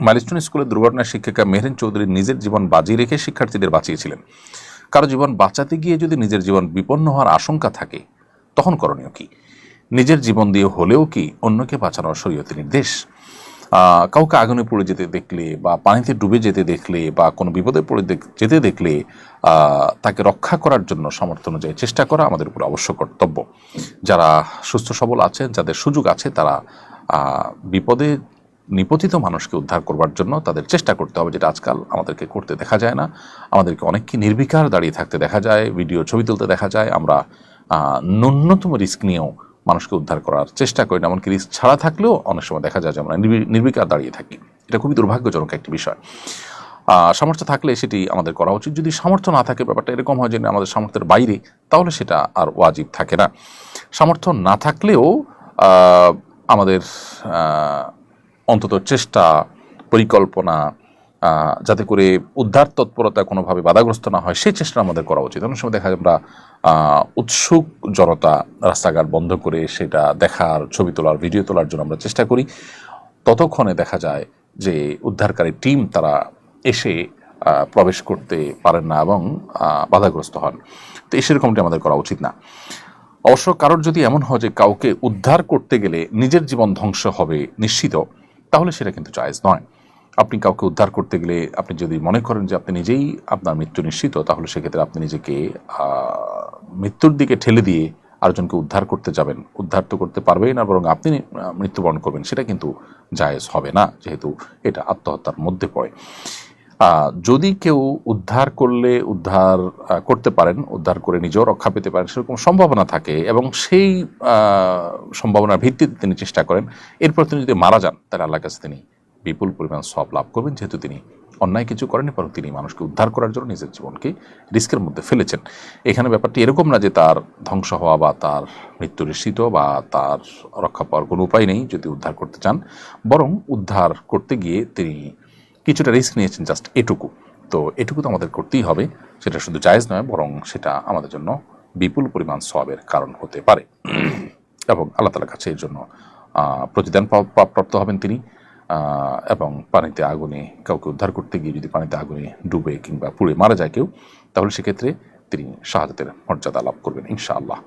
Milestone স্কুলের দুর্ঘটনার শিক্ষিকা মেহরিন চৌধুরী নিজের জীবন বাজি রেখে শিক্ষার্থীদের বাঁচিয়েছিলেন। কারো জীবন বাঁচাতে গিয়ে যদি নিজের জীবন বিপন্ন হওয়ার আশঙ্কা থাকে তখন করণীয় কি? নিজের জীবন দিয়ে হলেও কি অন্যকে বাঁচানোর শরীয়তের নির্দেশ? কাউকে আগুনে পড়ে যেতে দেখলে বা পানিতে ডুবে যেতে দেখলে বা কোনো বিপদে পড়ে যেতে দেখলে তাকে রক্ষা করার জন্য সামর্থ্য অনুযায়ী চেষ্টা করা আমাদের উপর অবশ্য কর্তব্য। যারা সুস্থ সবল আছেন, যাদের সুযোগ আছে, তারা বিপদে নিপতিত মানুষকে উদ্ধার করবার জন্য তাদের চেষ্টা করতে হবে, যেটা আজকাল আমাদেরকে করতে দেখা যায় না। আমাদেরকে অনেককে নির্বিকার দাঁড়িয়ে থাকতে দেখা যায়, ভিডিও ছবি তুলতে দেখা যায়। আমরা ন্যূনতম রিস্ক নিয়েও মানুষকে উদ্ধার করার চেষ্টা করি না, এমনকি রিস্ক ছাড়া থাকলেও অনেক সময় দেখা যায় যে আমরা নির্বিকার দাঁড়িয়ে থাকি। এটা খুবই দুর্ভাগ্যজনক একটি বিষয়। সামর্থ্য থাকলে সেটি আমাদের করা উচিত। যদি সামর্থ্য না থাকে, ব্যাপারটা এরকম হয় যে আমাদের সামর্থ্যের বাইরে, তাহলে সেটা আর ওয়াজিব থাকে না। সামর্থ্য না থাকলেও আমাদের অন্তত চেষ্টা, পরিকল্পনা, যাতে করে উদ্ধার তৎপরতা কোনোভাবে বাধাগ্রস্ত না হয়, সেই চেষ্টা আমাদের করা উচিত। অনেক সময় দেখা যায় আমরা উৎসুক জনতা রাস্তাঘাট বন্ধ করে সেটা দেখার, ছবি তোলার, ভিডিও তোলার জন্য আমরা চেষ্টা করি। ততক্ষণে দেখা যায় যে উদ্ধারকারী টিম তারা এসে প্রবেশ করতে পারেন না এবং বাধাগ্রস্ত হন। তো সেরকমটি আমাদের করা উচিত না। অবশ্য কারোর যদি এমন হয় যে কাউকে উদ্ধার করতে গেলে নিজের জীবন ধ্বংস হবে নিশ্চিত, তাহলে সেটা কিন্তু জায়েজ নয়। আপনি কাউকে উদ্ধার করতে গেলে আপনি যদি মনে করেন যে আপনি নিজেই আপনার মৃত্যু নিশ্চিত, তাহলে সেক্ষেত্রে আপনি নিজেকে মৃত্যুর দিকে ঠেলে দিয়ে আরেকজনকে উদ্ধার করতে যাবেন, উদ্ধার তো করতে পারবেই না, বরং আপনি মৃত্যুবরণ করবেন, সেটা কিন্তু জায়েজ হবে না, যেহেতু এটা আত্মহত্যার মধ্যে পড়ে। যদি কেউ উদ্ধার করলে উদ্ধার করতে পারেন, উদ্ধার করে নিজেও রক্ষা পেতে পারেন, সেরকম সম্ভাবনা থাকে এবং সেই সম্ভাবনার ভিত্তিতে তিনি চেষ্টা করেন, এরপর তিনি যদি মারা যান, তাহলে আল্লাহর কাছে তিনি বিপুল পরিমাণ সওয়াব লাভ করবেন, যেহেতু তিনি অন্যায় কিছু করেনি, বরং তিনি মানুষকে উদ্ধার করার জন্য নিজের জীবনকে রিস্কের মধ্যে ফেলেছেন। এখানে ব্যাপারটি এরকম না যে তার ধ্বংস হওয়া বা তার মৃত্যু নিশ্চিত বা তার রক্ষা পাওয়ার কোনো উপায় নেই যদি উদ্ধার করতে চান, বরং উদ্ধার করতে গিয়ে তিনি কিছুটা রিস্ক নিয়েছেন, জাস্ট এটুকু। তো এটুকু তো আমাদের করতেই হবে, সেটা শুধু জায়েজ নয়, বরং সেটা আমাদের জন্য বিপুল পরিমাণ সওয়াবের কারণ হতে পারে এবং আল্লাহ তাআলার কাছে এর জন্য প্রতিদান প্রাপ্ত হবেন তিনি। এবং পানিতে আগুনে কাউকে উদ্ধার করতে গিয়ে যদি পানিতে আগুনে ডুবে কিংবা পুড়ে মারা যায় কেউ, তাহলে সেক্ষেত্রে তিনি শাহাদাতের মর্যাদা লাভ করবেন ইনশাআল্লাহ।